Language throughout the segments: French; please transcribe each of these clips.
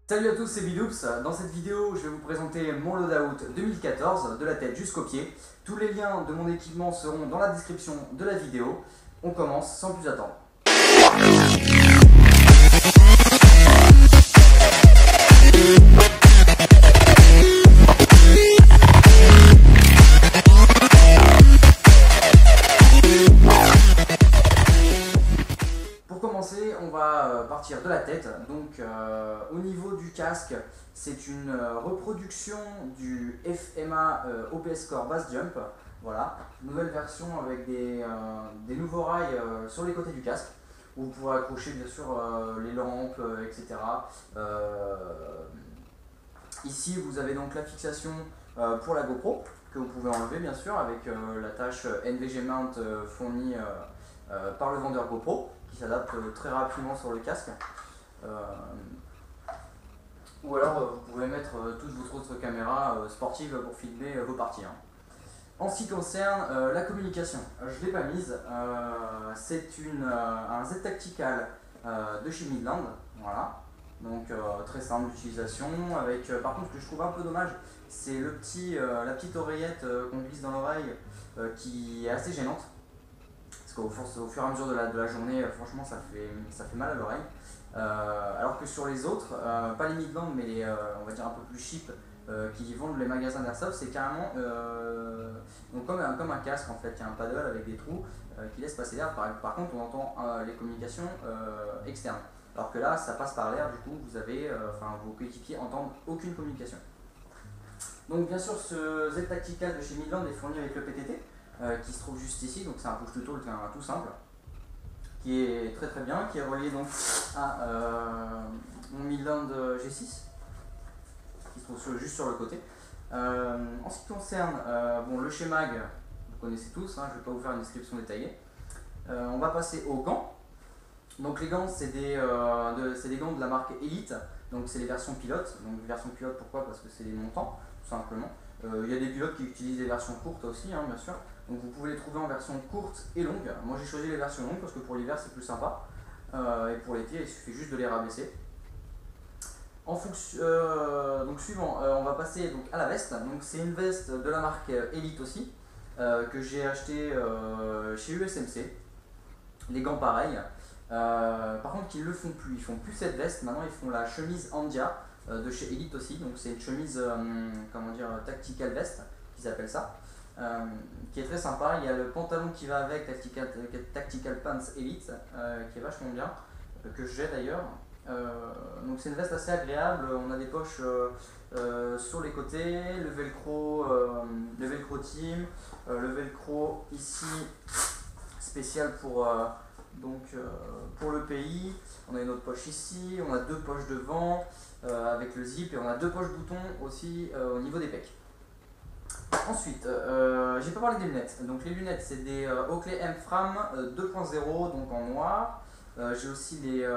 Salut à tous, c'est Bidoops. Dans cette vidéo, je vais vous présenter mon loadout 2014 de la tête jusqu'aux pieds. Tous les liens de mon équipement seront dans la description de la vidéo. On commence sans plus attendre. Pour commencer, on va partir de la tête. Donc au niveau du casque, c'est une reproduction du FMA OPS Core Bass Jump. Voilà, nouvelle version avec des nouveaux rails sur les côtés du casque, où vous pourrez accrocher bien sûr les lampes, etc. Ici, vous avez donc la fixation pour la GoPro, que vous pouvez enlever bien sûr avec l'attache NVG Mount fournie par le vendeur GoPro, qui s'adapte très rapidement sur le casque. Ou alors vous pouvez mettre toutes vos autres caméras sportives pour filmer vos parties. En ce qui concerne la communication, je ne l'ai pas mise, c'est un Z Tactical de chez Midland, voilà. Donc très simple d'utilisation, avec par contre ce que je trouve un peu dommage, c'est la petite oreillette qu'on glisse dans l'oreille qui est assez gênante. Parce qu'au fur et à mesure de la journée, franchement ça fait mal à l'oreille. Alors que sur les autres, pas les Midland mais les on va dire un peu plus cheap, qui vendent les magasins d'Airsoft, c'est carrément donc comme un casque en fait, il y a un paddle avec des trous qui laisse passer l'air. Par contre on entend les communications externes. Alors que là ça passe par l'air, du coup vous avez, vos coéquipiers entendent aucune communication. Donc bien sûr ce Z Tactical de chez Midland est fourni avec le PTT. Qui se trouve juste ici, donc c'est un push to talk tout simple, qui est très bien, qui est relié donc à mon Midland G6, qui se trouve juste sur le côté. En ce qui concerne le Shemag, vous connaissez tous, je ne vais pas vous faire une description détaillée. On va passer aux gants. Donc les gants, c'est des gants de la marque Elite, donc c'est les versions pilotes. Donc version pilote, pourquoi? Parce que c'est les montants, tout simplement. Il y a des pilotes qui utilisent des versions courtes aussi, bien sûr. Donc vous pouvez les trouver en version courte et longue. Moi j'ai choisi les versions longues parce que pour l'hiver c'est plus sympa. Et pour l'été il suffit juste de les rabaisser. Donc suivant, on va passer donc à la veste. Donc c'est une veste de la marque Elite aussi, que j'ai acheté chez USMC. Les gants pareils. Par contre ils le font plus, ils font plus cette veste. Maintenant ils font la chemise Andia de chez Elite aussi. Donc c'est une chemise tactical vest qu'ils appellent ça. Qui est très sympa. Il y a le pantalon qui va avec, Tactical Pants Elite, qui est vachement bien, que j'ai d'ailleurs. Donc c'est une veste assez agréable. On a des poches sur les côtés, le velcro team, le velcro ici spécial pour le pays. On a une autre poche ici, on a deux poches devant avec le zip, et on a deux poches boutons aussi au niveau des pecs. Ensuite, j'ai pas parlé des lunettes. Donc les lunettes, c'est des Oakley M-Fram 2.0, donc en noir. J'ai aussi les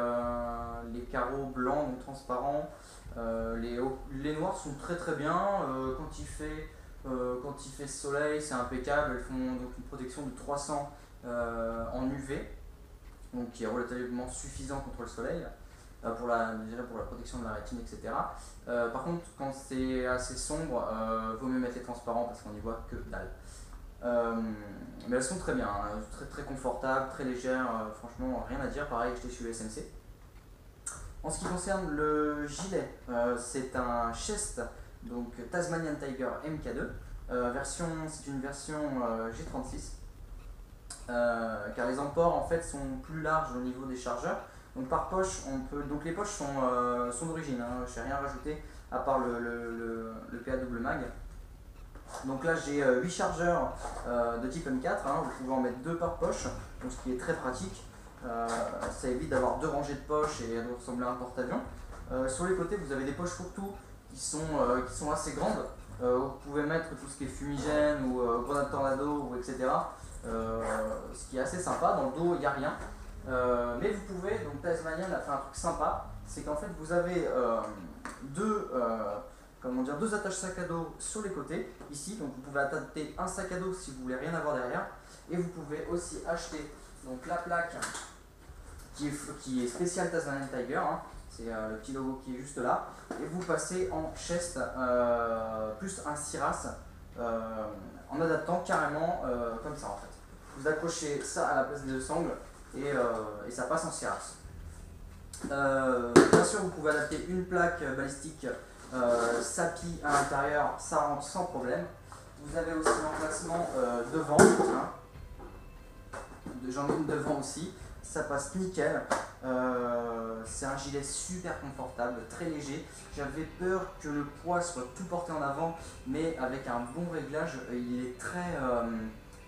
carreaux blancs, donc transparents. Les noirs sont très bien. Quand il fait soleil, c'est impeccable. Elles font donc une protection de 300 en UV, donc qui est relativement suffisant contre le soleil. Pour la protection de la rétine, etc. Par contre, quand c'est assez sombre, vaut mieux mettre les transparents parce qu'on n'y voit que dalle. Mais elles sont très bien, très confortables, très légères, franchement rien à dire. Pareil, j'étais chez USMC. En ce qui concerne le gilet, c'est un chest, donc Tasmanian Tiger MK2. C'est une version G36, car les emports en fait sont plus larges au niveau des chargeurs. Donc par poche, donc les poches sont d'origine, je n'ai rien rajouté à part le PA double mag. Donc là j'ai 8 chargeurs de type M4, vous pouvez en mettre 2 par poche, donc ce qui est très pratique. Ça évite d'avoir 2 rangées de poches et de ressembler à un porte-avions. Sur les côtés vous avez des poches fourre-tout qui sont assez grandes. Vous pouvez mettre tout ce qui est fumigène ou grenade tornado, etc. Ce qui est assez sympa. Dans le dos il n'y a rien. Mais vous pouvez, donc Tasmanian a fait un truc sympa, c'est qu'en fait vous avez deux attaches sac à dos sur les côtés, ici, donc vous pouvez attacher un sac à dos si vous voulez rien avoir derrière, et vous pouvez aussi acheter donc la plaque qui est spéciale Tasmanian Tiger, c'est le petit logo qui est juste là, et vous passez en chest plus un ciras en adaptant carrément comme ça en fait. Vous accrochez ça à la place des deux sangles et ça passe en ciras. Bien sûr, vous pouvez adapter une plaque balistique SAPI à l'intérieur, ça rentre sans problème. Vous avez aussi l'emplacement devant, hein. J'en ai une devant aussi, ça passe nickel. C'est un gilet super confortable, très léger. J'avais peur que le poids soit tout porté en avant, mais avec un bon réglage, il est très,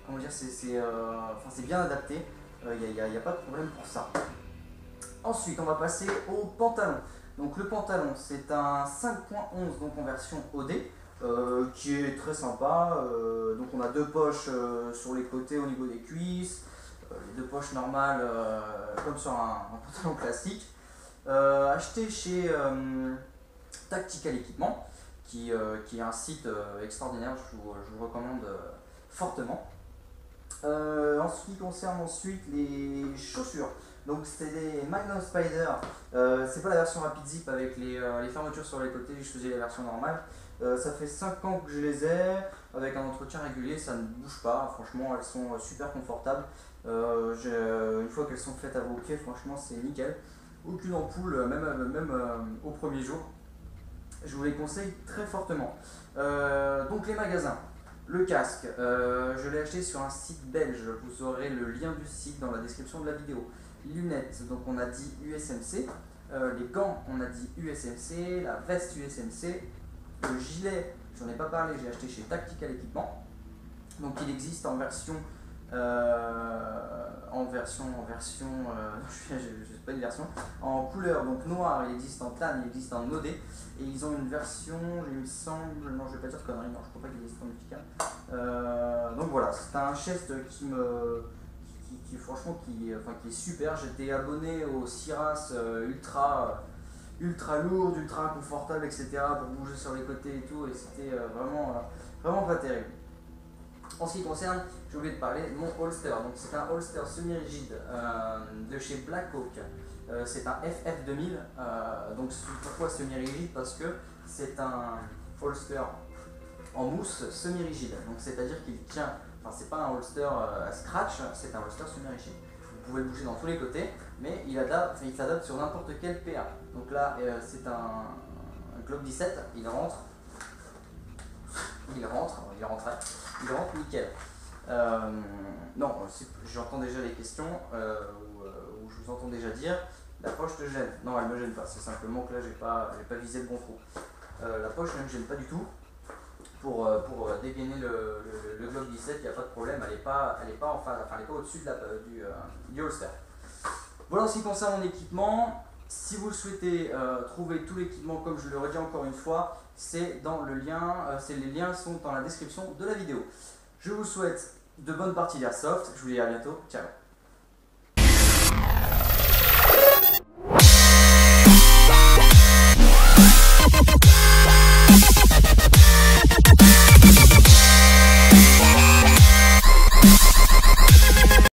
comment dire, c'est bien adapté. Il n'y a pas de problème pour ça. Ensuite, on va passer au pantalon. Donc le pantalon, c'est un 5.11 donc en version OD, qui est très sympa. Donc on a deux poches sur les côtés au niveau des cuisses, les deux poches normales comme sur un pantalon classique. Acheté chez Tactical Equipment, qui est un site extraordinaire, je vous recommande fortement. En ce qui concerne ensuite les chaussures, donc c'est des Magnum Spider, c'est pas la version Rapid Zip avec les fermetures sur les côtés, je faisais la version normale. Ça fait 5 ans que je les ai, avec un entretien régulier, ça ne bouge pas, franchement elles sont super confortables. Une fois qu'elles sont faites à vos pieds, franchement c'est nickel, aucune ampoule, même au premier jour. Je vous les conseille très fortement. Donc les magasins. Le casque, je l'ai acheté sur un site belge, vous aurez le lien du site dans la description de la vidéo. Les lunettes, donc on a dit USMC. Les gants, on a dit USMC. La veste USMC. Le gilet, j'en ai pas parlé, j'ai acheté chez Tactical Equipment. Donc il existe en version, je sais pas une version, en couleur, donc noir, il existe en tan, il existe en OD, et ils ont une version, il me semble, non je vais pas dire de conneries, non je crois pas qu'il existe en Utica. Donc voilà, c'est un chest franchement qui est super. J'étais abonné au Ciras ultra lourd, ultra confortable, etc. pour bouger sur les côtés et tout, et c'était vraiment pas terrible. En ce qui concerne, j'ai oublié de parler de mon holster. Donc c'est un holster semi-rigide de chez Blackhawk. C'est un FF2000. Donc pourquoi semi-rigide? Parce que c'est un holster en mousse semi-rigide. Donc c'est-à-dire qu'il tient. Enfin c'est pas un holster à scratch, c'est un holster semi-rigide. Vous pouvez le bouger dans tous les côtés, mais il s'adapte sur n'importe quel PA. Donc là c'est un Glock 17, il rentre nickel. Non, j'entends déjà les questions où je vous entends déjà dire la poche te gêne. Non, elle me gêne pas, c'est simplement que là j'ai pas visé le bon trou. La poche ne me gêne pas du tout. Pour dégainer le Glock 17, il n'y a pas de problème, elle n'est pas au-dessus du holster. Voilà en ce qui concerne mon équipement. Si vous souhaitez trouver tout l'équipement, comme je le redis encore une fois, c'est dans le lien, les liens sont dans la description de la vidéo. Je vous souhaite de bonnes parties d'Airsoft, je vous dis à bientôt, ciao.